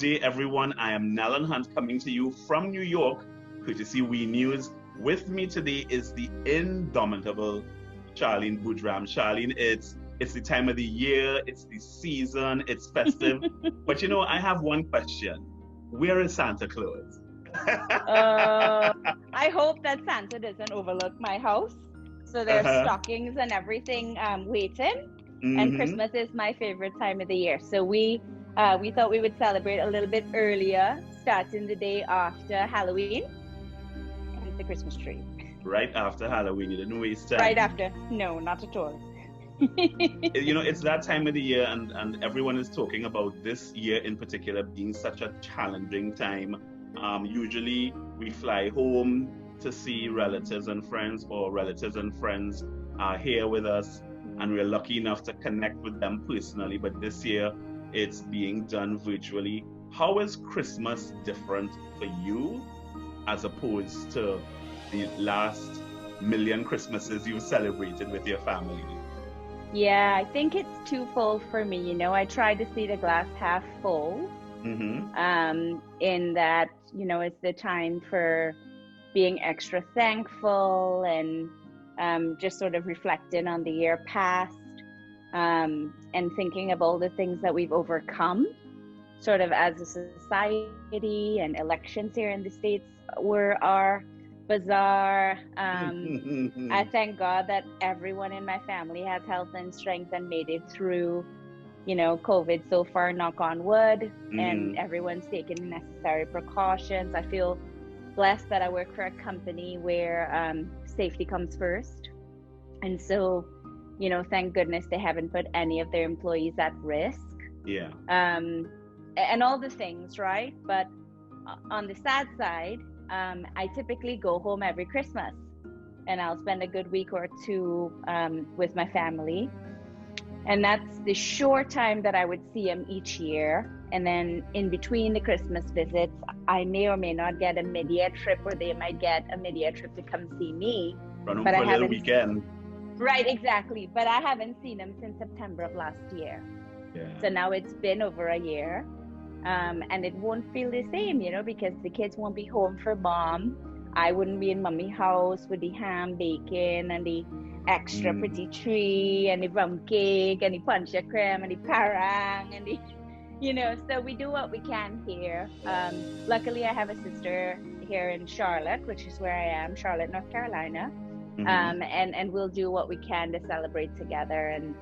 day, everyone. I am Nalan Hunt coming to you from New York, courtesy We News. With me today is the indomitable Charlene Boodram. Charlene, it's the time of the year, it's the season, it's festive. But I have one question. Where is Santa Claus? I hope that Santa doesn't overlook my house. So there's stockings and everything waiting. And Christmas is my favorite time of the year. So we thought we would celebrate a little bit earlier, starting the day after Halloween. And the Christmas tree. Right after Halloween, you didn't waste time. Right after. No, not at all. It's that time of the year, and everyone is talking about this year in particular being such a challenging time. Usually we fly home to see relatives and friends, or relatives and friends are here with us, and we're lucky enough to connect with them personally. But this year it's being done virtually. How is Christmas different for you as opposed to the last million Christmases you've celebrated with your family? Yeah, I think it's twofold for me. I try to see the glass half full. In that, it's the time for being extra thankful and just sort of reflecting on the year past, and thinking of all the things that we've overcome sort of as a society. And elections here in the States are bizarre. I thank God that everyone in my family has health and strength and made it through COVID so far, knock on wood, and everyone's taking the necessary precautions. I feel blessed that I work for a company where safety comes first. And so, thank goodness they haven't put any of their employees at risk. Yeah. And all the things, right? But on the sad side, I typically go home every Christmas and I'll spend a good week or two with my family. And that's the short time that I would see them each year. And then in between the Christmas visits, I may or may not get a mid-year trip, or they might get a mid-year trip to come see me. Run home for a little weekend. Right, exactly. But I haven't seen them since September of last year. Yeah. So now it's been over a year. And it won't feel the same, because the kids won't be home for mom. I wouldn't be in mommy house with the ham bacon and the extra pretty tree and the rum cake and the pancha creme and the parang and the, so we do what we can here. Luckily, I have a sister here in Charlotte, which is where I am, Charlotte, North Carolina. And we'll do what we can to celebrate together, and,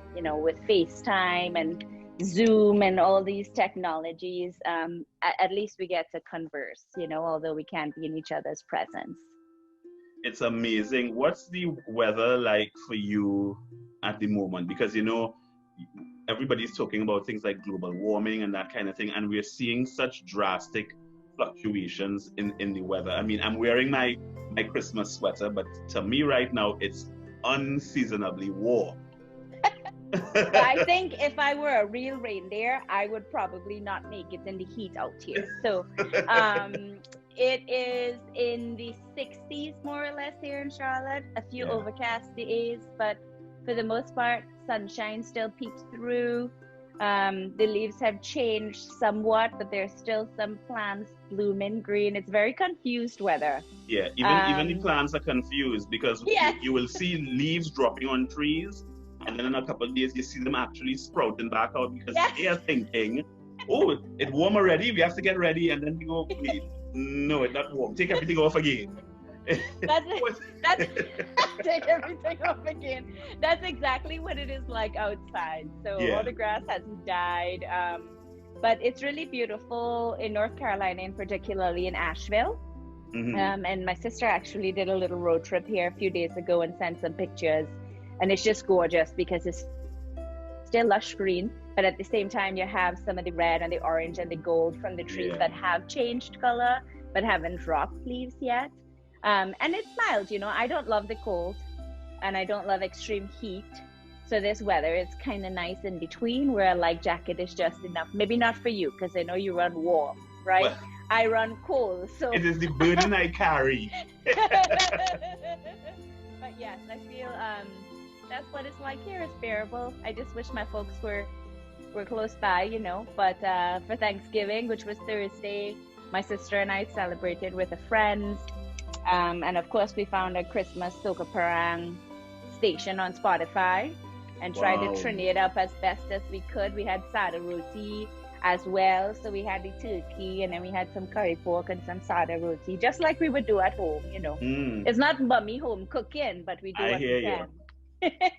with FaceTime and Zoom and all these technologies, at least we get to converse, although we can't be in each other's presence. It's amazing. What's the weather like for you at the moment? Because, everybody's talking about things like global warming and that kind of thing, and we're seeing such drastic fluctuations in the weather. I mean, I'm wearing my Christmas sweater, but to me right now, it's unseasonably warm. I think if I were a real reindeer, I would probably not make it in the heat out here. So it is in the 60s more or less here in Charlotte. A few overcast days, but for the most part, sunshine still peeks through. The leaves have changed somewhat, but there's still some plants blooming green. It's very confused weather. Yeah, even the plants are confused, because you will see leaves dropping on trees, and then in a couple of days you see them actually sprouting back out, because they are thinking, oh, it's warm already, we have to get ready, and then you go, wait, no, it's not warm, take everything off again. That's take everything off again. That's exactly what it is like outside. So all the grass hasn't died, but it's really beautiful in North Carolina, and particularly in Asheville. And my sister actually did a little road trip here a few days ago and sent some pictures, and it's just gorgeous because it's still lush green, but at the same time you have some of the red and the orange and the gold from the trees that have changed color but haven't dropped leaves yet. And it's mild, I don't love the cold and I don't love extreme heat. So this weather is kind of nice in between, where a light jacket is just enough. Maybe not for you, because I know you run warm, right? Well, I run cold, so it is the burden I carry. But yes, I feel that's what it's like here. It's bearable. I just wish my folks were we're close by, you know. But for Thanksgiving, which was Thursday, my sister and I celebrated with a friend. And of course, we found a Christmas Soca Parang station on Spotify and tried to tune it up as best as we could. We had sada roti as well. So we had the turkey, and then we had some curry pork and some sada roti, just like we would do at home, you know. It's not mummy home cooking, but we do what we can.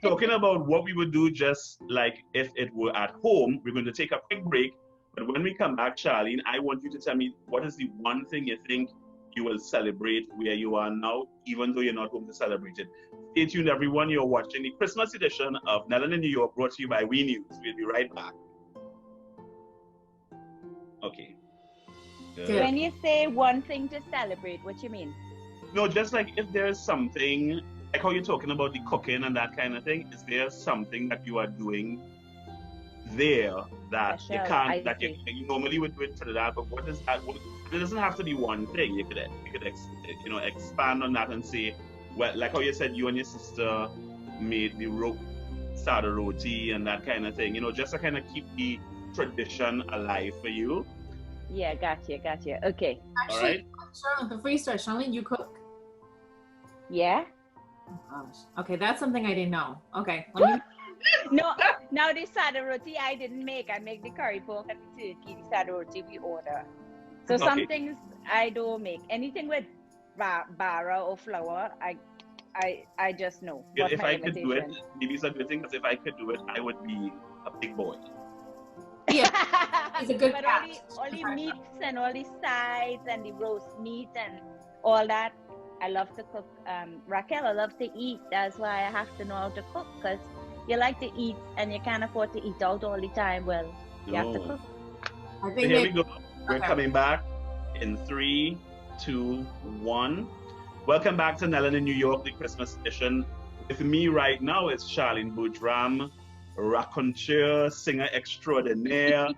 Talking about what we would do just like if it were at home, we're going to take a quick break. But when we come back, Charlene, I want you to tell me, what is the one thing you think you will celebrate where you are now, even though you're not home to celebrate it? Stay tuned, everyone. You're watching the Christmas edition of Nellen in New York, brought to you by We News. We'll be right back. Okay. Good. When you say one thing to celebrate, what you mean? No, just like if there's something, like how you're talking about the cooking and that kind of thing, is there something that you are doing there that you can't, that you normally would do it for that, but what is that? It doesn't have to be one thing. You could expand on that and say, well, like how you said, you and your sister made the sada roti and that kind of thing, you know, just to kind of keep the tradition alive for you. Yeah, gotcha. Okay. Actually, right. Charlene, before you start, Charlene, you cook? Yeah. Oh gosh. Okay, that's something I didn't know. Okay. Let me... No, now the sada roti I didn't make. I make the curry pork and the turkey. The sada roti we order. So some things I don't make. Anything with bara or flour, I just know. Yeah, if I could do it, maybe it's a good thing, because if I could do it, I would be a big boy. Yeah, it's a good but only meats and all the sides and the roast meat and all that. I love to cook. Raquel, I love to eat. That's why I have to know how to cook, because you like to eat and you can't afford to eat out all the time. Well, you have to cook. I think so here we go. We're coming back in 3, 2, 1. Welcome back to Nellen in New York, the Christmas edition. With me right now is Charlene Boudram, raconteur, singer extraordinaire,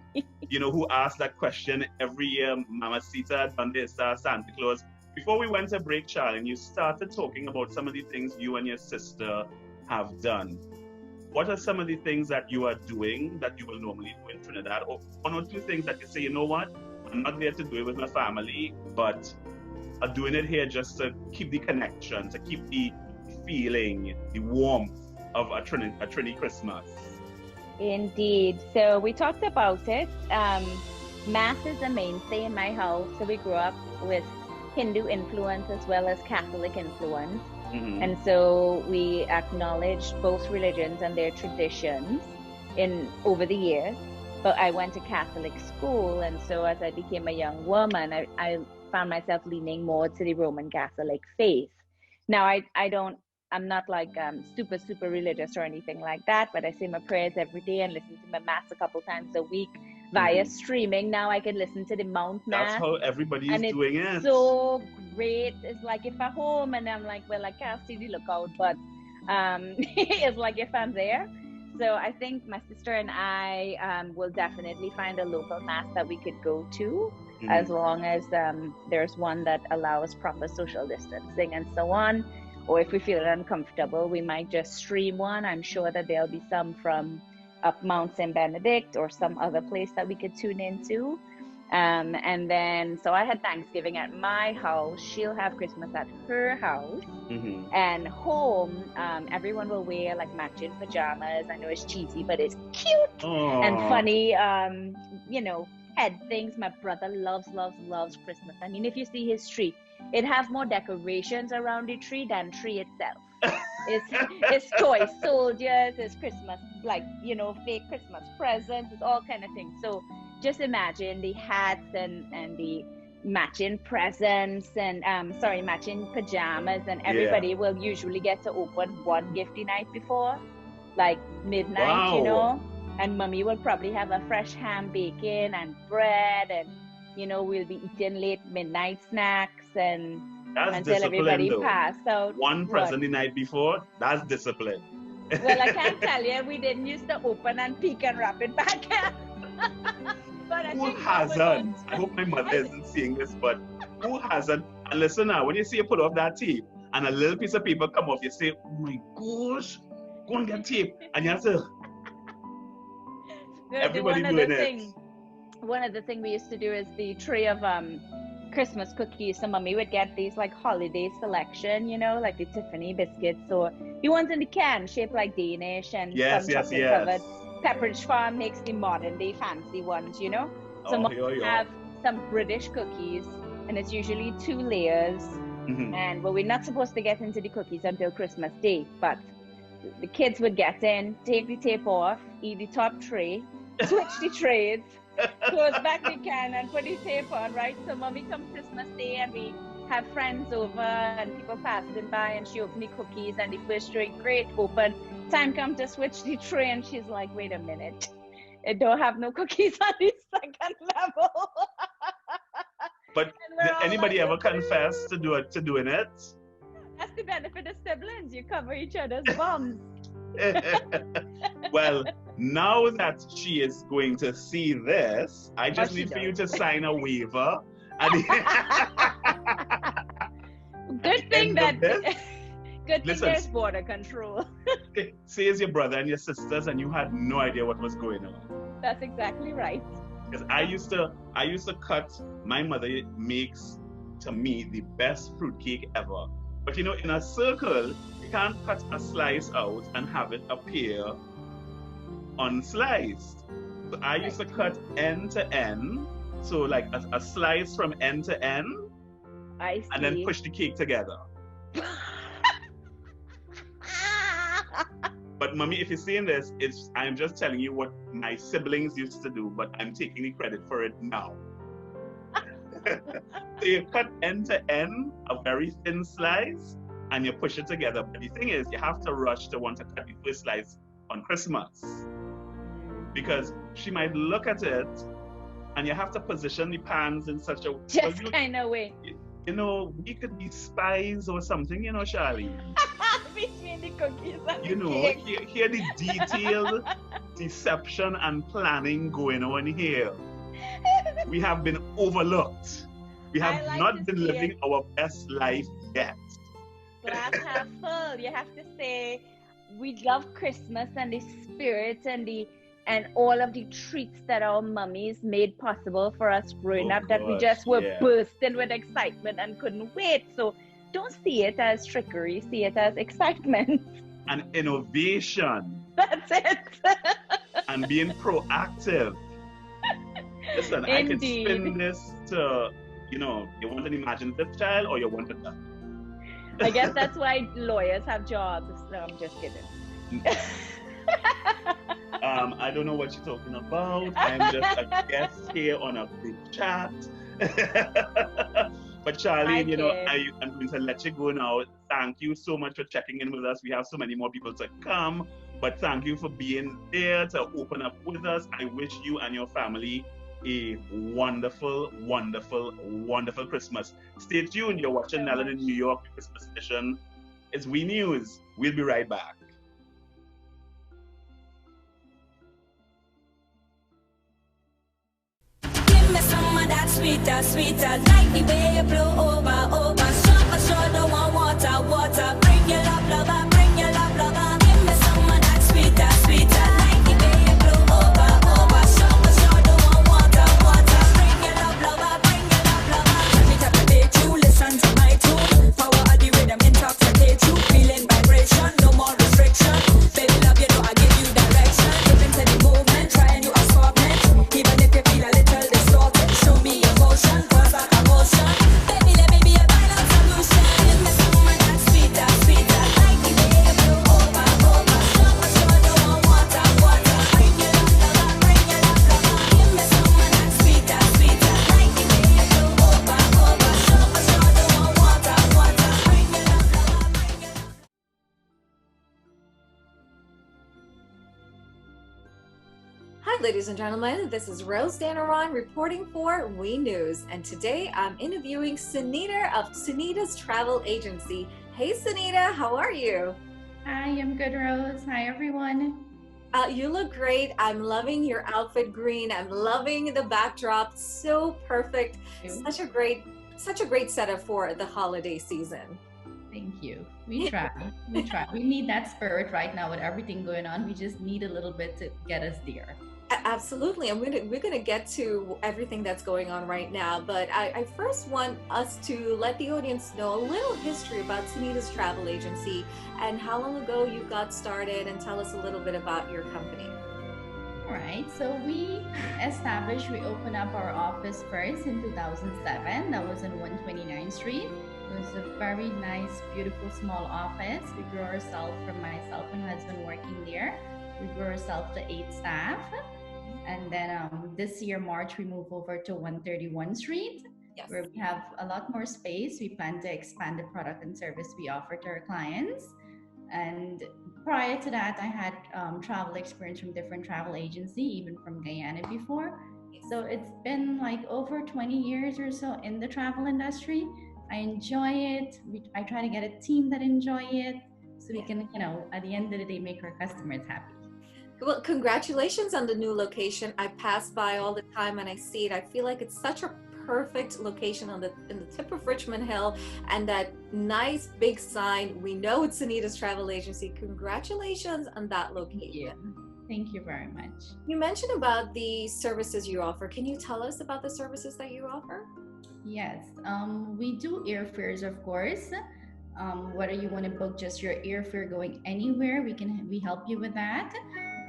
you know, who asks that question every year, Mamacita, donde está Santa Claus? Before we went to break, Charlene, you started talking about some of the things you and your sister have done. What are some of the things that you are doing that you will normally do in Trinidad? Or one or two things that you say, you know what, I'm not there to do it with my family, but I'm doing it here just to keep the connection, to keep the feeling, the warmth of a Trini Christmas. Indeed. So we talked about it. Mass is a mainstay in my house. So we grew up with Hindu influence as well as Catholic influence. And so we acknowledged both religions and their traditions over the years. But I went to Catholic school, and so as I became a young woman, I found myself leaning more to the Roman Catholic faith. Now, I'm not like super religious or anything like that, but I say my prayers every day and listen to my mass a couple times a week via streaming. Now I can listen to the Mount Mass. That's how everybody is doing it. It's so great. It's like if I'm home and I'm like, well, I can't see the lookout, but it's like if I'm there. So I think my sister and I will definitely find a local mass that we could go to, as long as there's one that allows proper social distancing and so on. Or if we feel uncomfortable, we might just stream one. I'm sure that there'll be some from up Mount St. Benedict or some other place that we could tune into. And then, so I had Thanksgiving at my house. She'll have Christmas at her house. And home, everyone will wear like matching pajamas. I know it's cheesy, but it's cute and funny, you know, head things. My brother loves Christmas. I mean, if you see his tree, it has more decorations around the tree than tree itself. It's toy soldiers, it's Christmas, like, you know, fake Christmas presents, it's all kind of things. So just imagine the hats and the matching presents and matching pajamas, and everybody will usually get to open one gift the night before, like midnight, you know, and mommy will probably have a fresh ham bacon and bread, and you know, we'll be eating late midnight snacks and until everybody passed out. One present the night before, that's discipline. Well, I can't tell you, we didn't used to open and peek and wrap it back up. But who hasn't? I hope my mother isn't seeing this, but who hasn't? And listen now, when you see you pull off that tape and a little piece of paper come off, you say, oh my gosh, go and get tape. And you have to... Everybody doing it. One of the things we used to do is the tray of Christmas cookies. So mommy would get these like holiday selection, you know, like the Tiffany biscuits or the ones in the can shaped like Danish and some chocolate covered. Pepperidge Farm makes the modern day fancy ones, you know. So have some British cookies, and it's usually 2 layers. And we're not supposed to get into the cookies until Christmas Day, but the kids would get in, take the tape off, eat the top tray, switch the trays, close back the can and put the tape on, right? So mommy comes Christmas Day and we have friends over and people passing by and she opened the cookies and the first tray, great, open. Time come to switch the tray and she's like, wait a minute, it don't have no cookies on the second level. But did anybody ever confess to doing it? That's the benefit of siblings. You cover each other's bums. Well, now that she is going to see this, I just need for you to sign a waiver. Good thing there's border control. Says your brother and your sisters, and you had no idea what was going on. That's exactly right. Because I used to cut. My mother makes to me the best fruitcake ever. But you know, in a circle, you can't cut a slice out and have it appear unsliced. So I used to cut end to end, so like a slice from end to end, and then push the cake together. But mommy, if you're seeing this, I'm just telling you what my siblings used to do, but I'm taking the credit for it now. So you cut end to end, a very thin slice, and you push it together. But the thing is, you have to rush to want to cut the first slice on Christmas, because she might look at it, and you have to position the pans in such a kind of way. You know, we could be spies or something, you know, Charlie. Between the cookies and you know, hear the detailed deception and planning going on here. We have been overlooked. We have not been living our best life yet. Glass half full. You have to say, we love Christmas and the spirit and all of the treats that our mummies made possible for us growing up, that we just were bursting with excitement and couldn't wait. So don't see it as trickery, see it as excitement. And innovation. That's it. And being proactive. Listen, Indeed. I can spin this to, you know, you want an imaginative child or you want a duck. I guess that's why lawyers have jobs. No, I'm just kidding. I don't know what you're talking about. I'm just a guest here on a group chat. But Charlie, you know, I'm going to let you go now. Thank you so much for checking in with us. We have so many more people to come, but thank you for being there to open up with us. I wish you and your family a wonderful, wonderful, wonderful Christmas. Stay tuned. You're watching Nellen in New York Christmas edition. It's We News. We'll be right back. Sweeter, sweeter, like the way you blow over. Sure, don't want water. Bring your love, bring your love. Give me some of that sweeter, sweeter, like the way you blow over. Sure, don't want water. Bring your love, bring your love. Let me captivate you, listen to my tune. Power of the rhythm intoxicate you. Feeling vibration, no more restriction. Baby love, you know I give you direction. Give into the movement, trying you assortment. Even if you feel a little distorted, show me emotion, cause like emotion. Baby, let me be a violent solution. Give me some of that sweeter, sweeter, like the way you blow over. Sure, don't want water. Bring your love, bring your love. Give me some of that sweeter, sweeter, like the way you blow over. Sure, don't want water. Bring your love, bring your love. Hi, ladies and gentlemen. This is Rose Danaron reporting for We News, and today I'm interviewing Sunita of Sunita's Travel Agency. Hey, Sunita, how are you? Hi, I'm good, Rose. Hi, everyone. You look great. I'm loving your outfit green. I'm loving the backdrop. So perfect. Such a great setup for the holiday season. Thank you. We try. We need that spirit right now with everything going on. We just need a little bit to get us there. Absolutely, and we're gonna get to everything that's going on right now, but I first want us to let the audience know a little history about Sunita's Travel Agency and how long ago you got started, and tell us a little bit about your company. All right, so we opened up our office first in 2007. That was on 129th Street. It was a very nice, beautiful, small office. We grew ourselves, from myself and husband working there. We grew ourselves to 8 staff. And then this year, March, we moved over to 131 Street, Yes. where we have a lot more space. We plan to expand the product and service we offer to our clients. And prior to that, I had travel experience from different travel agencies, even from Guyana before. So it's been like over 20 years or so in the travel industry. I enjoy it. I try to get a team that enjoy it, so we can, at the end of the day, make our customers happy. Well, congratulations on the new location. I pass by all the time and I see it. I feel like it's such a perfect location in the tip of Richmond Hill, and that nice big sign. We know it's Sunita's Travel Agency. Congratulations on that location. Thank you very much. You mentioned about the services you offer. Can you tell us about the services that you offer? Yes, we do airfares, of course. Whether you want to book just your airfare going anywhere, we help you with that.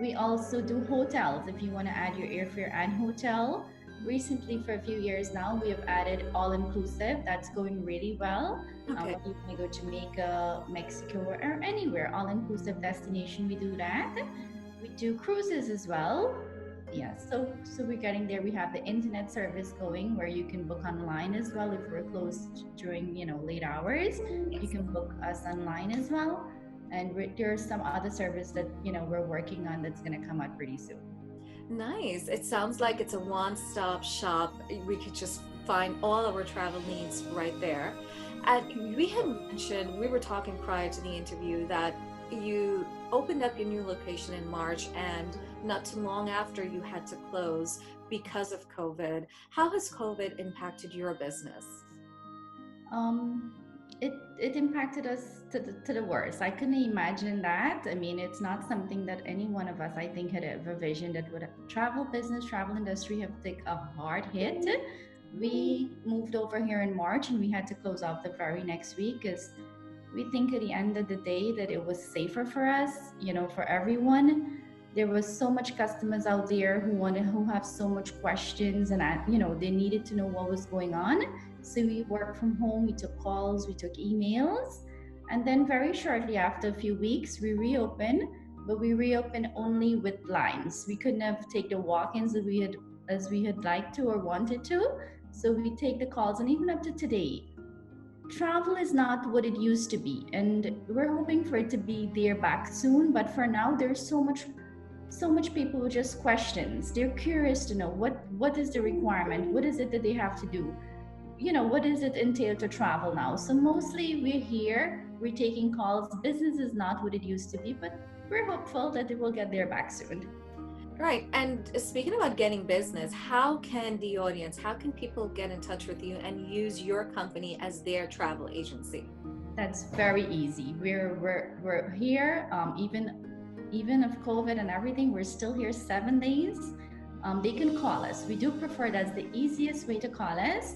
We also do hotels. If you want to add your airfare and hotel, recently for a few years now, we have added all-inclusive. That's going really well. Okay. You can go to Jamaica, Mexico, or anywhere, all-inclusive destination, we do that. We do cruises as well. Yeah, so we're getting there. We have the internet service going where you can book online as well. If we're closed during, late hours, you can book us online as well. And there's some other service that, we're working on that's going to come out pretty soon. Nice. It sounds like it's a one-stop shop. We could just find all our travel needs right there. And we had mentioned, we were talking prior to the interview, that you opened up your new location in March, and not too long after you had to close because of COVID. How has COVID impacted your business? It impacted us to the worst. I couldn't imagine that. I mean, it's not something that any one of us, I think, had ever visioned that would travel industry have taken a hard hit. We moved over here in March and we had to close off the very next week because we think at the end of the day that it was safer for us, for everyone. There was so much customers out there who have so much questions, and they needed to know what was going on. So we worked from home, we took calls, we took emails, and then very shortly after a few weeks, we reopened, but we reopened only with lines. We couldn't have take the walk-ins as we had liked to or wanted to. So we take the calls, and even up to today, travel is not what it used to be, and we're hoping for it to be there back soon. But for now, there's so much people with just questions. They're curious to know what is the requirement, what is it that they have to do, what does it entail to travel now. So mostly we're here, we're taking calls. Business is not what it used to be, but we're hopeful that it will get there back soon. Right. And speaking about getting business, how can people get in touch with you and use your company as their travel agency? That's very easy. We're here, even of COVID and everything, we're still here 7 days. They can call us. We do prefer that's the easiest way to call us.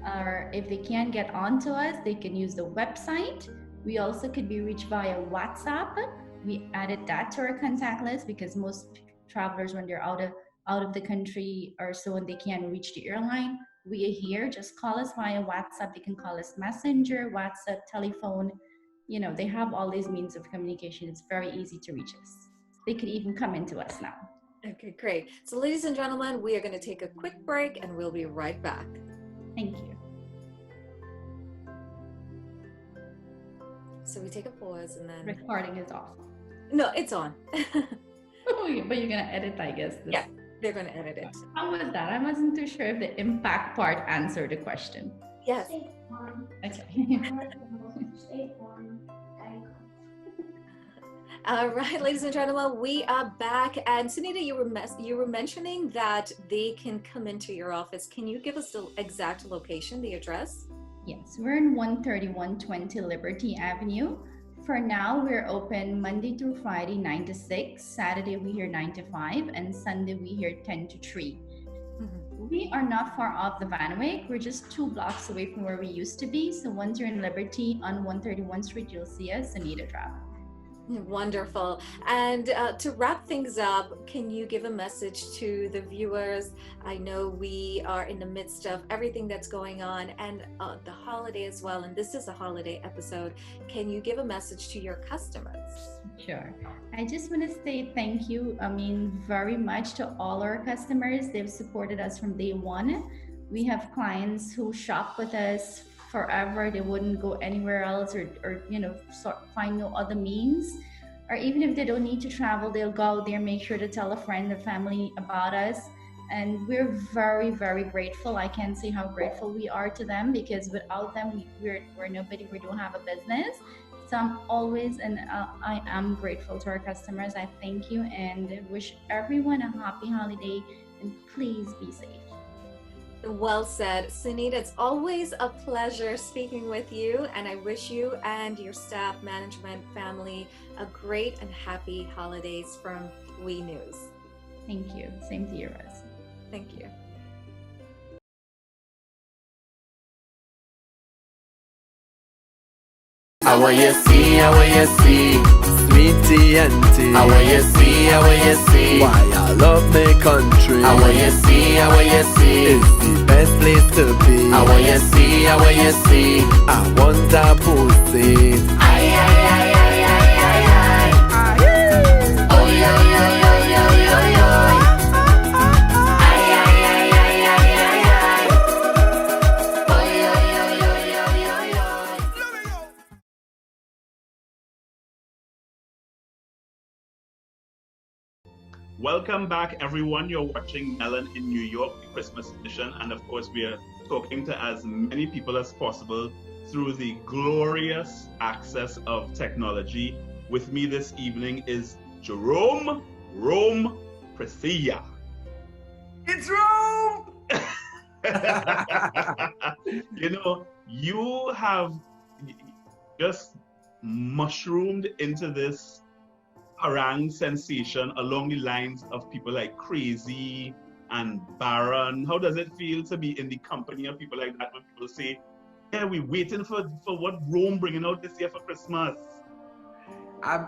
Or if they can't get onto us, they can use the website. We also could be reached via WhatsApp. We added that to our contact list because most travelers, when they're out of the country or so and they can't reach the airline, we are here. Just call us via WhatsApp. They can call us Messenger, WhatsApp, telephone. They have all these means of communication. It's very easy to reach us. They could even come into us now. Okay, great. So ladies and gentlemen, we are going to take a quick break and we'll be right back. Thank you. So we take a pause and then... Recording is off. No, it's on. Oh, but you're going to edit, I guess. Yeah, they're going to edit it. How was that? I wasn't too sure if the impact part answered the question. Yes. Okay. All right, ladies and gentlemen, we are back. And Sunita, you were mentioning that they can come into your office. Can you give us the exact location, the address? Yes, we're in 13120 Liberty Avenue, for now, we're open Monday through Friday, 9 to 6. Saturday, we here 9 to 5. And Sunday, we here 10 to 3. We are not far off the Van Wyck. We're just 2 blocks away from where we used to be. So once you're in Liberty on 131 Street, you'll see us, Sonita Travel. Wonderful. And to wrap things up, can you give a message to the viewers? I know we are in the midst of everything that's going on and the holiday as well. And this is a holiday episode. Can you give a message to your customers? Sure. I just want to say thank you. Very much to all our customers. They've supported us from day one. We have clients who shop with us forever. They wouldn't go anywhere else or find no other means. Or even if they don't need to travel, they'll go out there, make sure to tell a friend or family about us. And we're very, very grateful. I can't say how grateful we are to them, because without them, we're nobody. We don't have a business. So I'm always, and I am grateful to our customers. I thank you and wish everyone a happy holiday, and please be safe. Well said. Sonita, it's always a pleasure speaking with you, and I wish you and your staff, management, family a great and happy holidays from WE News. Thank you. Same to you, Rose. Thank you. How will you see, sweet TNT. How will you see, why I love my country. How will you see, it's the best place to be. How will you see, I want a pussy. Ay, ay, ay, ay, ay, ay, ay. Oh, yo, yo, yo, yo, yo, yo. Ay, ay, ay, ay, ay, ay, ay. Oh, yo, yo, yo, yo, yo, yo. Welcome back, everyone. You're watching Melon in New York, the Christmas edition. And of course, we are talking to as many people as possible through the glorious access of technology. With me this evening is Jerome Presilla. It's Rome! You have just mushroomed into this harangue sensation along the lines of people like Crazy and Baron. How does it feel to be in the company of people like that when people say, yeah, we're waiting for what Rome bringing out this year for Christmas?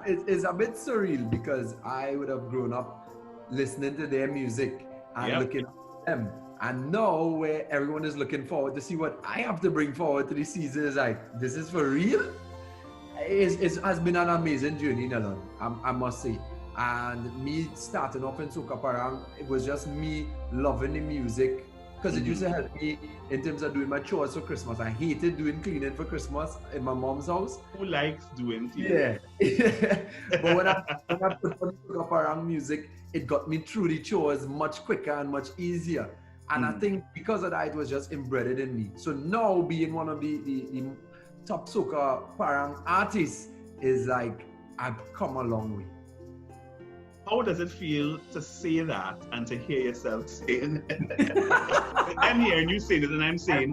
It's a bit surreal because I would have grown up listening to their music and looking at them. And now where everyone is looking forward to see what I have to bring forward to the season is like, this is for real? It has been an amazing journey, Nelon, I must say. And me starting off in Soca Parang, it was just me loving the music because it used to help me in terms of doing my chores for Christmas. I hated doing cleaning for Christmas in my mom's house. Who likes doing cleaning? Yeah. But when I put on Soca Parang music, it got me through the chores much quicker and much easier. And I think because of that, it was just embedded in me. So now being one of the top Soca Parang artists is like, I've come a long way. How does it feel to say that and to hear yourself saying it? I'm hearing you saying it and I'm saying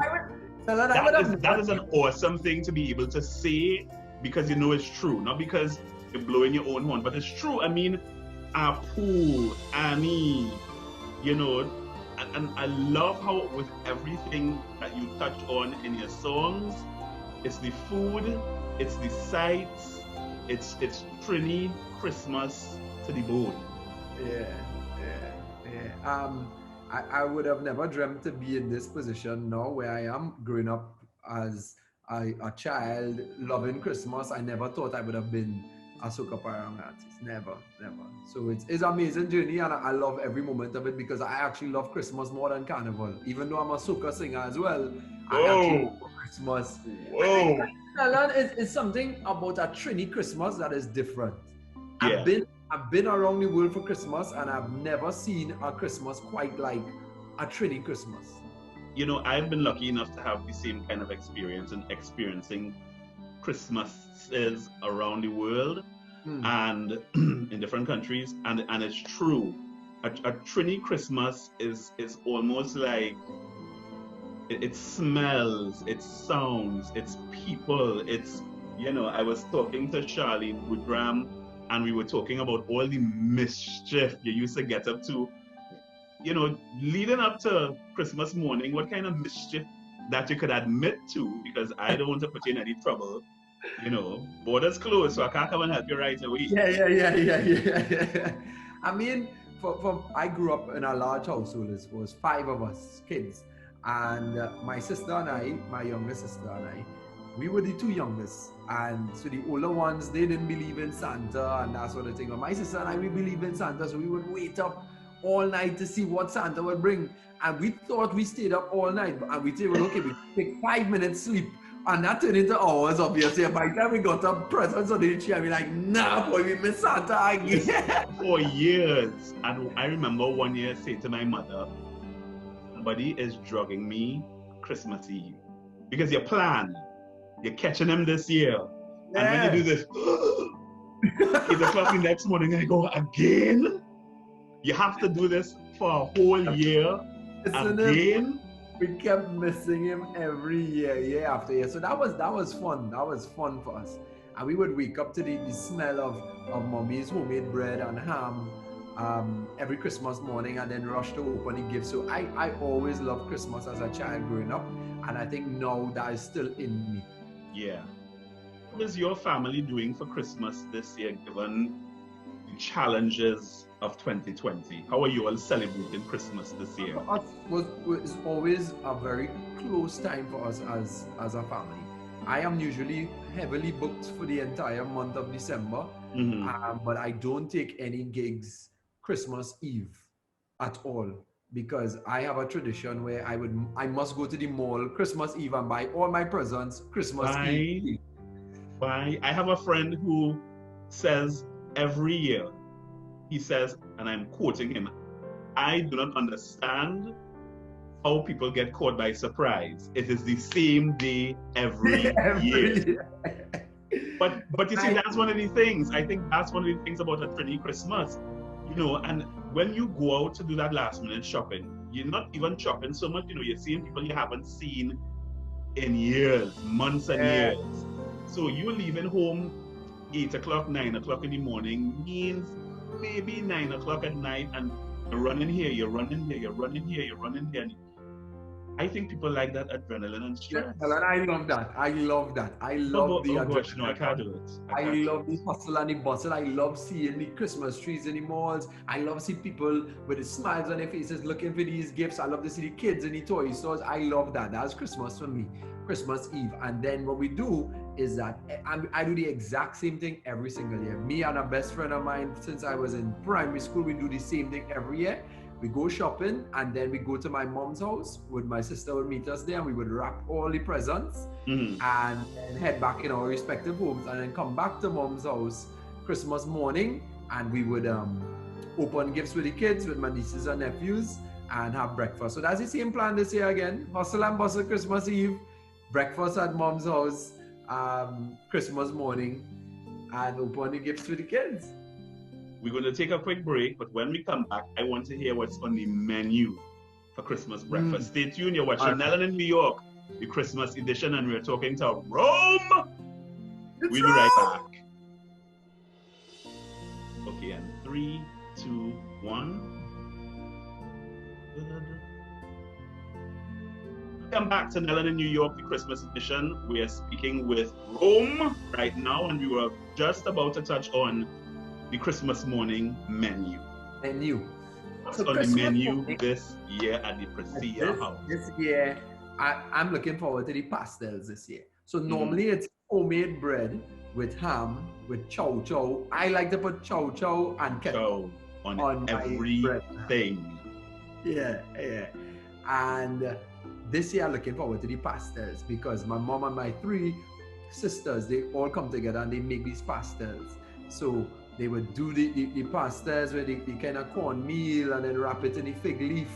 that is an awesome thing to be able to say because you know it's true, not because you're blowing your own horn, but it's true. I mean, Apu, Annie, and I love how with everything that you touch on in your songs, it's the food, it's the sights, it's Trini Christmas to the bone. Yeah. I would have never dreamt to be in this position now where I am growing up as a child loving Christmas. I never thought I would have been a Soca Parang artist. Never. So it's an amazing journey and I love every moment of it because I actually love Christmas more than Carnival. Even though I'm a Soca singer as well, I actually love Christmas. Whoa! It's something about a Trini Christmas that is different. Yeah. I've been around the world for Christmas and I've never seen a Christmas quite like a Trini Christmas. I've been lucky enough to have the same kind of experience and experiencing Christmases around the world and in different countries, and it's true. A Trini Christmas is almost like it smells, it sounds, it's people, it's you know, I was talking to Charlene Woodram, and we were talking about all the mischief you used to get up to, you know, leading up to Christmas morning. What kind of mischief that you could admit to? Because I don't want to put you in any trouble. You know, borders closed, so I can't come and help you right away. Yeah. I mean, I grew up in a large household. It was 5 of us kids, and my sister and I, my younger sister and I, we were the 2 youngest. And so the older ones, they didn't believe in Santa and that sort of thing. But my sister and I, we believed in Santa, so we would wait up all night to see what Santa would bring. And we thought we stayed up all night, and we said, well, okay, we take 5 minutes sleep. And that turned into hours, obviously. And by the time we got up presents on the tree, I mean, like, nah, boy, we miss Santa again. For years. And I remember one year saying to my mother, somebody is drugging me Christmas Eve. Because you plan, you're catching them this year. Yeah. And when you do this, 8 o'clock the next morning, I go, again? You have to do this for a whole year? Again? We kept missing him every year after year. So that was fun. That was fun for us. And we would wake up to the smell of mommy's homemade bread and ham every Christmas morning, and then rush to open the gifts. So I always loved Christmas as a child growing up, and I think now that is still in me. Yeah. What is your family doing for Christmas this year, given the challenges of 2020? How are you all celebrating Christmas this year? For us, it's always a very close time for us as a family. I am usually heavily booked for the entire month of December, but I don't take any gigs Christmas Eve at all, because I have a tradition where I must go to the mall Christmas Eve and buy all my presents Christmas Eve. Why? I have a friend who says every year, he says, and I'm quoting him, I do not understand how people get caught by surprise. It is the same day every year. But you see, that's one of the things. I think that's one of the things about a Trini Christmas. You know, and when you go out to do that last minute shopping, you're not even shopping so much, you know, you're seeing people you haven't seen in years, months and years. So you leaving home 8 o'clock, 9 o'clock in the morning means maybe 9 o'clock at night, and you're running here, you're running here, you're running here, you're running here. I think people like that adrenaline and stress. Yeah, and I love that. I love the adrenaline. Gosh, no, I can't do it. I love the hustle and the bustle. I love seeing the Christmas trees in the malls. I love seeing people with the smiles on their faces looking for these gifts. I love to see the kids in the toy stores. I love that. That's Christmas for me. Christmas Eve. And then what we do is that I do the exact same thing every single year. Me and a best friend of mine, since I was in primary school, we do the same thing every year. We go shopping, and then we go to my mom's house. My sister would meet us there, and we would wrap all the presents and head back in our respective homes, and then come back to mom's house Christmas morning, and we would open gifts with the kids, with my nieces and nephews, and have breakfast. So that's the same plan this year again. Hustle and bustle Christmas Eve, breakfast at mom's house Christmas morning, and open the gifts with the kids. We're going to take a quick break, but when we come back, I want to hear what's on the menu for Christmas breakfast. Stay tuned. You're watching Nellen in New York, the Christmas edition, and we're talking to Rome. We'll be right back. Okay, and 3, 2, 1. Welcome back to Nellen in New York, the Christmas edition. We are speaking with Rome right now, and we were just about to touch on the Christmas morning menu. What's on the menu this year at the Presea house? This year, I'm looking forward to the pastels this year. So normally it's homemade bread with ham, with chow chow. I like to put chow chow and ketchup on everything. Yeah. And this year I'm looking forward to the pastels, because my mom and my 3 sisters, they all come together and they make these pastels. So they would do the pastels with the kind of cornmeal, and then wrap it in the fig leaf,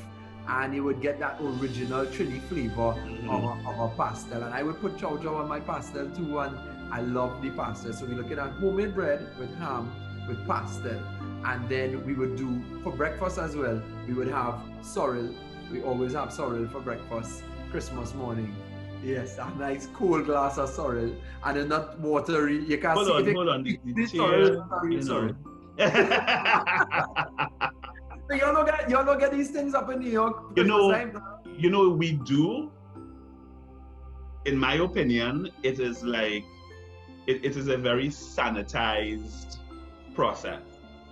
and you would get that original Trini flavor of a pastel. And I would put chow chow on my pastel too, and I love the pastel. So we're looking at homemade bread with ham, with pastel. And then we would do, for breakfast as well, we would have sorrel. We always have sorrel for breakfast Christmas morning. Yes, a nice cold glass of sorrel, and it's not watery. You can see hold on. The sorrel. So you don't get these things up in New York. You know, we do. In my opinion, it is like it is a very sanitized process.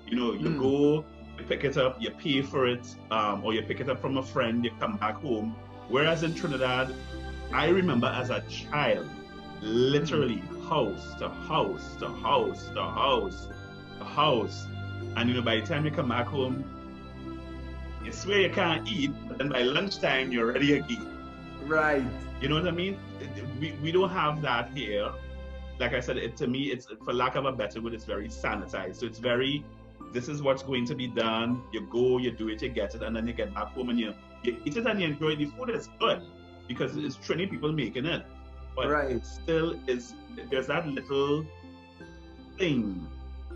You know, you go, you pick it up, you pay for it, or you pick it up from a friend, you come back home. Whereas in Trinidad, I remember as a child, literally house to house to house to house to house. And you know, by the time you come back home, you swear you can't eat, but then by lunchtime you're ready to eat. Right. You know what I mean? We don't have that here. Like I said, to me, it's, for lack of a better word, it's very sanitized. So it's very, this is what's going to be done. You go, you do it, you get it, and then you get back home and you eat it and you enjoy the food. It's good because it's Trini people making it. But it still is, there's that little thing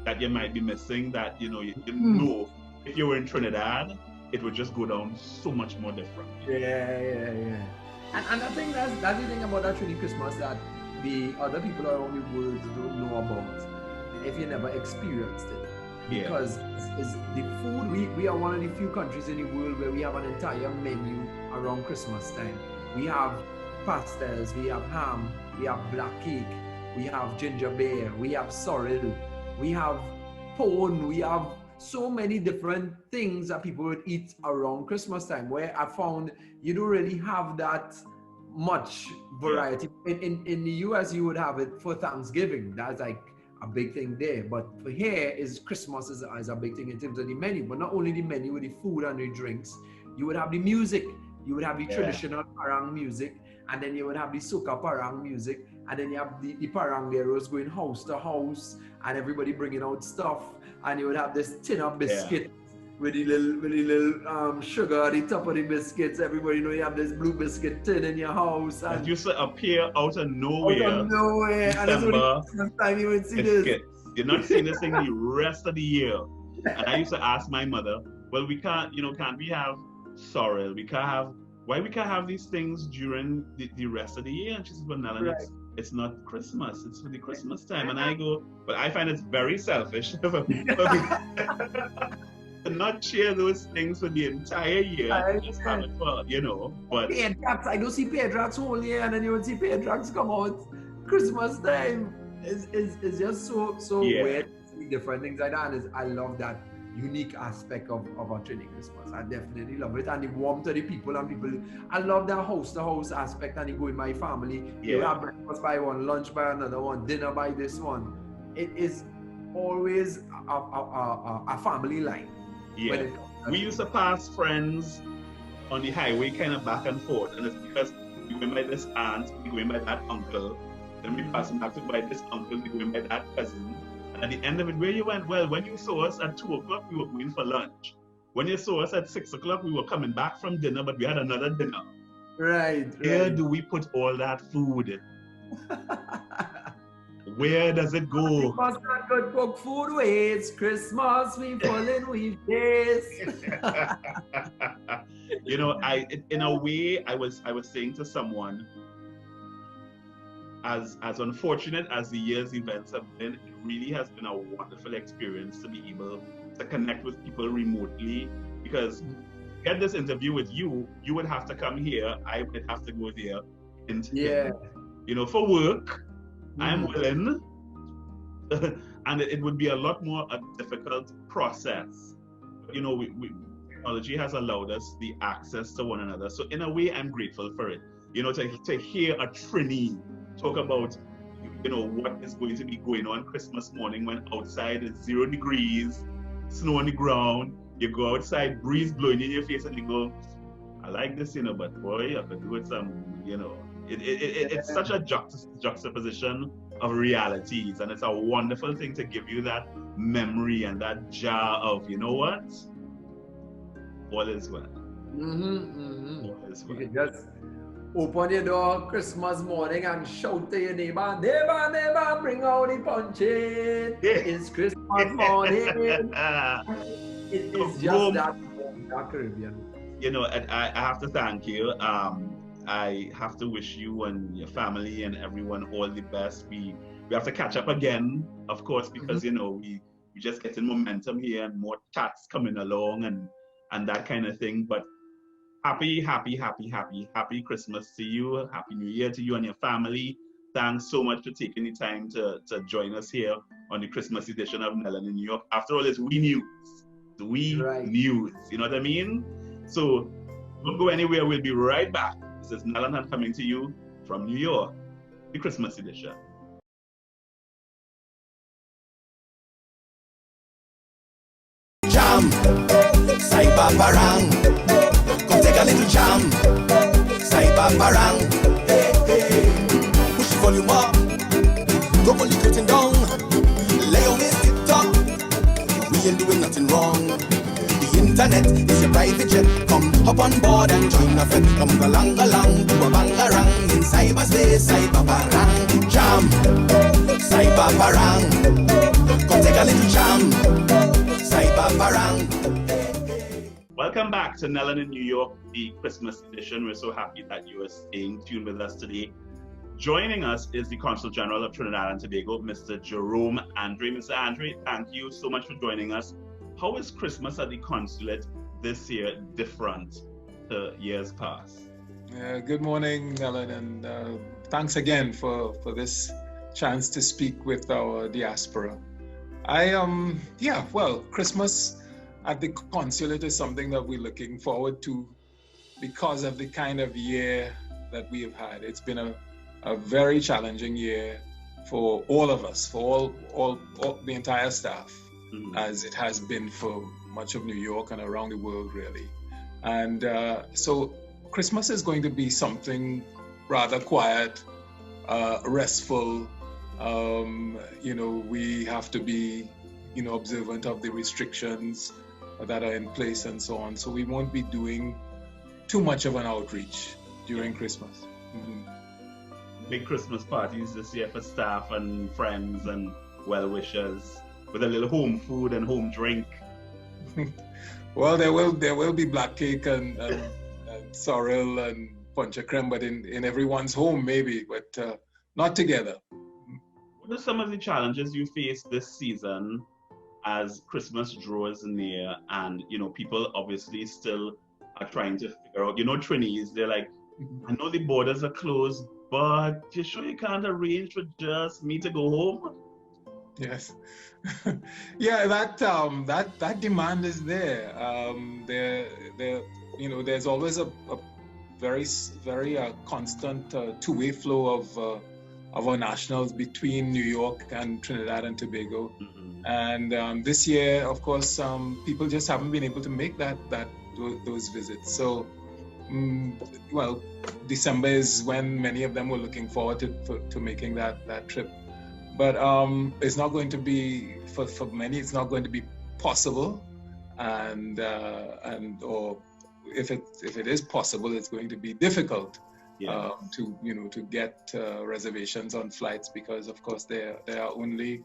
that you might be missing that, you know, know if you were in Trinidad, it would just go down so much more different. Yeah. And I think that's the thing about that Trini Christmas that the other people around the world don't know about if you never experienced it. Because it's the food, we are one of the few countries in the world where we have an entire menu around Christmas time. We have pastels, we have ham, we have black cake, we have ginger beer, we have sorrel, we have pone, we have so many different things that people would eat around Christmas time, where I found you don't really have that much variety. In the US, you would have it for Thanksgiving. That's like a big thing there. But for here, Christmas is a big thing in terms of the menu. But not only the menu with the food and the drinks, you would have the music. You would have the traditional parang music, and then you would have the soca parang music, and then you have the parangeros going house to house, and everybody bringing out stuff. And you would have this tin of biscuit with the little sugar at the top of the biscuits. Everybody know you have this blue biscuit tin in your house. And it used to appear out of nowhere. And that's only the time you would see biscuits. This. You're not seeing this thing the rest of the year. And I used to ask my mother, well, we can't we have sorrel? Why we can't have these things during the rest of the year? And she says, well, Nellen, it's not Christmas, it's for the Christmas time. And I go, but I find it's very selfish to not share those things for the entire year. Just have it for, but paid tracks, I don't see paid tracks whole year, and then you would see paid tracks come out Christmas time. It's just so weird to see different things like that. And I love that unique aspect of our Trini Christmas. I definitely love it, and the warmth of the people and people. I love that house to house aspect, and you go with my family. You have breakfast by one, lunch by another one, dinner by this one. It is always a family line. Yeah, we used to pass friends on the highway kind of back and forth, and it's because we went by this aunt, we went by that uncle, then we passed back to by this uncle, we went by that cousin. At the end of it, where you went? Well, when you saw us at 2 o'clock, we were going for lunch. When you saw us at 6 o'clock, we were coming back from dinner, but we had another dinner. Right. Where do we put all that food? Where does it go? We must not good cook food ways. Christmas, we fall in with this. In a way, I was saying to someone, as unfortunate as the year's events have been, it really has been a wonderful experience to be able to connect with people remotely. Because to get this interview with you, you would have to come here. I would have to go there. For work, I'm willing. And it would be a lot more a difficult process. Technology has allowed us the access to one another. So in a way, I'm grateful for it. To hear a Trini talk about, what is going to be going on Christmas morning when outside is 0 degrees, snow on the ground. You go outside, breeze blowing in your face, and you go, I like this, but boy, you have to do with some, it's such a juxtaposition of realities, and it's a wonderful thing to give you that memory and that jar of, what? All is well. All is well. You can just open your door Christmas morning and shout to your neighbor, neighbor, bring out the puncheon. It's Christmas morning. It is just that Caribbean. I have to thank you. I have to wish you and your family and everyone all the best. We have to catch up again, of course, because we just getting momentum here and more chats coming along and that kind of thing. But happy Christmas to you. Happy New Year to you and your family. Thanks so much for taking the time to join us here on the Christmas edition of Nellen in New York. After all, it's We News. News. You know what I mean? So don't go anywhere. We'll be right back. This is Nellen coming to you from New York, the Christmas edition. Jam, Saiba Parang. Come take a little jam, Saiba Parang. Hey, hey. Push the volume up, don't pull the curtain down. Lay on this TikTok, we ain't doing nothing wrong. The internet is your private jet. Come hop on board and join a friend. Come galang galang, do a bangarang in cyberspace, Saiba Parang. Jam, Saiba Parang. Come take a little jam, Saiba Parang. Welcome back to Nellen in New York, the Christmas edition. We're so happy that you are staying tuned with us today. Joining us is the Consul General of Trinidad and Tobago, Mr. Jerome Andre. Mr. Andre, thank you so much for joining us. How is Christmas at the consulate this year different to years past? Good morning, Nellen, and thanks again for this chance to speak with our diaspora. Christmas at the consulate is something that we're looking forward to because of the kind of year that we have had. It's been a very challenging year for all of us, for all the entire staff, as it has been for much of New York and around the world, really. And so Christmas is going to be something rather quiet, restful. We have to be, observant of the restrictions that are in place and so on. So we won't be doing too much of an outreach during Christmas. Big Christmas parties this year for staff and friends and well-wishers with a little home food and home drink. Well, there will be black cake and sorrel and puncha creme, but in everyone's home maybe, but not together. What are some of the challenges you face this season as Christmas draws near and, people obviously still are trying to figure out, Trinis, they're like, I know the borders are closed, but you sure you can't arrange for just me to go home? Yes. Yeah, that demand is there. There's always a very, very constant two-way flow of our nationals between New York and Trinidad and Tobago. And this year, of course, people just haven't been able to make those visits. So, December is when many of them were looking forward to making that trip. But it's not going to be, for many, it's not going to be possible. Or if it is possible, it's going to be difficult. To get reservations on flights because, of course, there are only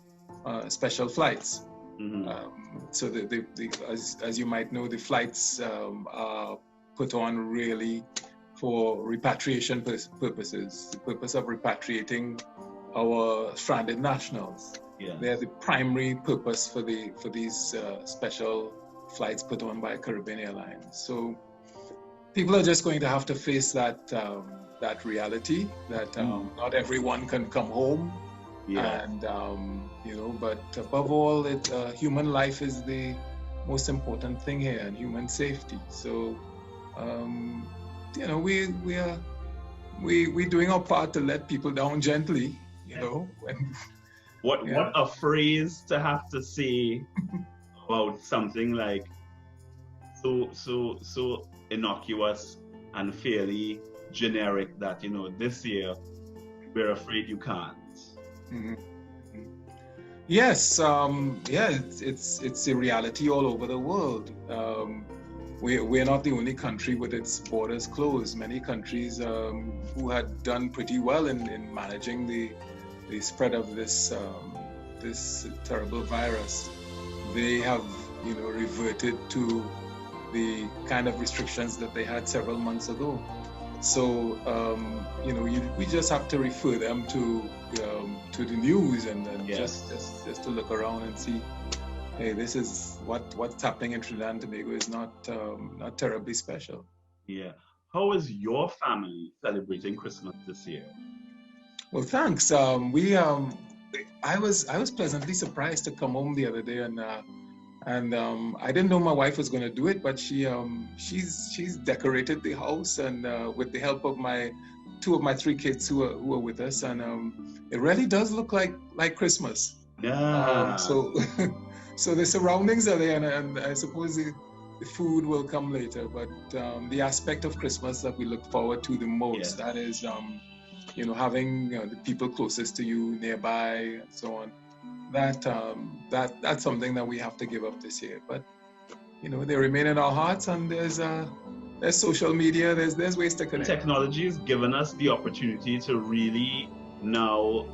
special flights. So as you might know, the flights are put on really for repatriation purposes. The purpose of repatriating our stranded nationals. They're the primary purpose for these special flights put on by Caribbean Airlines. So people are just going to have to face that reality that not everyone can come home, and but above all, human life is the most important thing here, and human safety. So we're doing our part to let people down gently. What a phrase to have to say about something like so innocuous and fairly generic that this year we're afraid you can't. Yes, it's a reality all over the world. We're not the only country with its borders closed. Many countries who had done pretty well in managing the spread of this terrible virus, they have reverted to the kind of restrictions that they had several months ago. So we just have to refer them to the news and just to look around and see, hey, this is what's happening in Trinidad and Tobago is not terribly special. Yeah. How is your family celebrating Christmas this year? Well, thanks. I was pleasantly surprised to come home the other day, and I didn't know my wife was going to do it, but she's decorated the house, and with the help of two of my three kids who are with us, and it really does look like Christmas. Yeah. So the surroundings are there, and I suppose the food will come later, but the aspect of Christmas that we look forward to the most, that is, having the people closest to you nearby and so on. That's something that we have to give up this year. But they remain in our hearts, and there's social media. There's ways to connect. Technology has given us the opportunity to really now.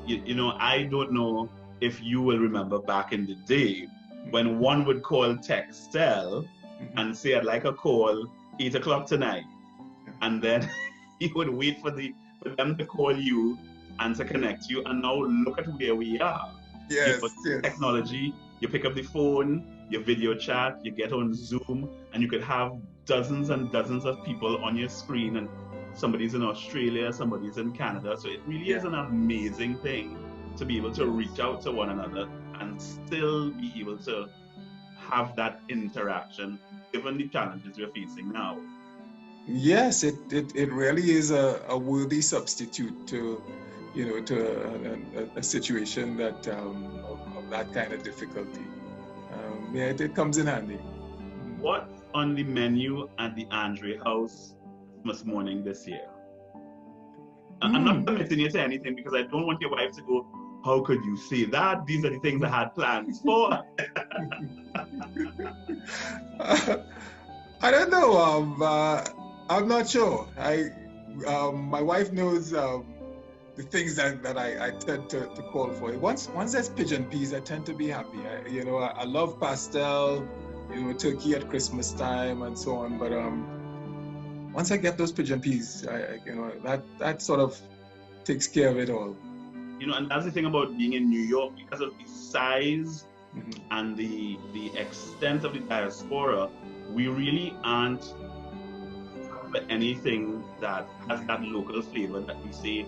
I don't know if you will remember back in the day when one would call Textel and say, I'd like a call 8 o'clock tonight. And then you would wait for them to call you and to connect you. And now look at where we are. Yes. Technology, you pick up the phone, you video chat, you get on Zoom, and you could have dozens and dozens of people on your screen. And somebody's in Australia, somebody's in Canada. So it really is an amazing thing to be able to reach out to one another and still be able to have that interaction, given the challenges we're facing now. Yes, it really is a worthy substitute to a situation that of that kind of difficulty. It comes in handy. What's on the menu at the Andre House Christmas morning this year? I'm not committing you to anything because I don't want your wife to go, how could you say that? These are the things I had plans for. I don't know. I'm not sure. My wife knows the things that I tend to call for. Once there's pigeon peas, I tend to be happy. I love pastel, turkey at Christmas time and so on. But once I get those pigeon peas, that sort of takes care of it all. And that's the thing about being in New York, because of the size and the extent of the diaspora, we really aren't anything that has that local flavor that we say,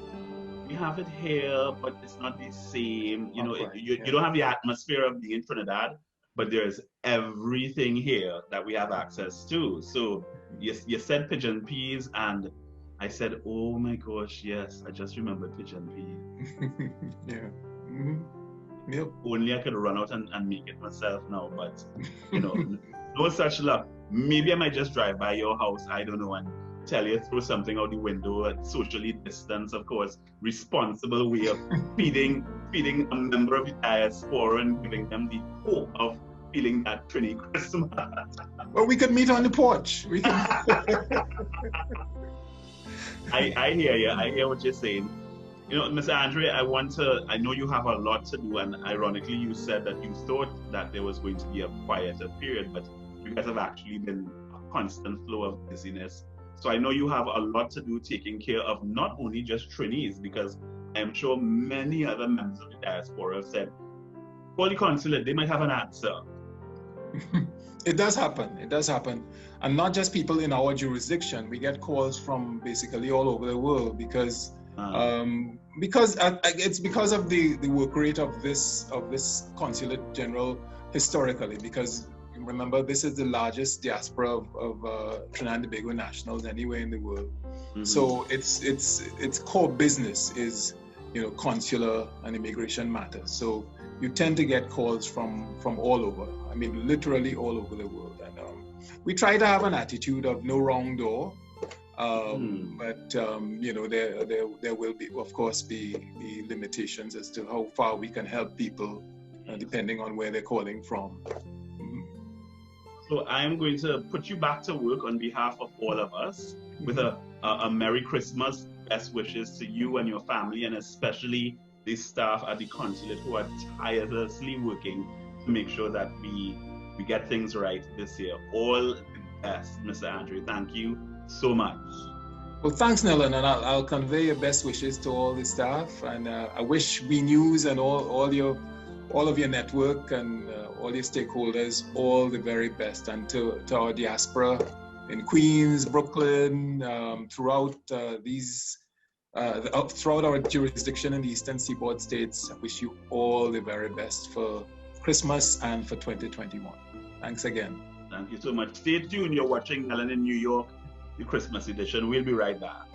we have it here, but it's not the same. You don't have the atmosphere of being in Trinidad, but there's everything here that we have access to. So you said pigeon peas, and I said, oh my gosh, yes, I just remembered pigeon peas. Yeah. Mm-hmm. Yep. Only I could run out and make it myself now, but no such luck. Maybe I might just drive by your house, I don't know, and tell you throw something out the window, a socially distanced, of course, responsible way of feeding a member of the diaspora and giving them the hope of feeling that Trini Christmas. Well, we could meet on the porch. We can. I hear you. I hear what you're saying. Mr. Andre, I know you have a lot to do, and ironically, you said that you thought that there was going to be a quieter period, but you guys have actually been a constant flow of busyness. So I know you have a lot to do taking care of not only just Trinis, because I'm sure many other members of the diaspora have said, call the consulate, they might have an answer. It does happen. And not just people in our jurisdiction. We get calls from basically all over the world because it's because of the work rate of this consulate general historically, because remember, this is the largest diaspora of Trinidad and Tobago nationals anywhere in the world. Mm-hmm. So its core business is consular and immigration matters. So you tend to get calls from all over. I mean, literally all over the world. And we try to have an attitude of no wrong door. But there will be, of course, be limitations as to how far we can help people, depending on where they're calling from. So I'm going to put you back to work on behalf of all of us with a Merry Christmas, best wishes to you and your family, and especially the staff at the consulate who are tirelessly working to make sure that we get things right this year. All the best, Mr. Andre. Thank you so much. Well, thanks, Nellen, and I'll convey your best wishes to all the staff, and I wish We News and all of your network and all your stakeholders all the very best, and to our diaspora in Queens, Brooklyn, throughout throughout our jurisdiction in the Eastern Seaboard states. I wish you all the very best for Christmas and for 2021. Thanks again. Thank you so much. Stay tuned. You're watching Nellen in New York, the Christmas edition. We'll be right back.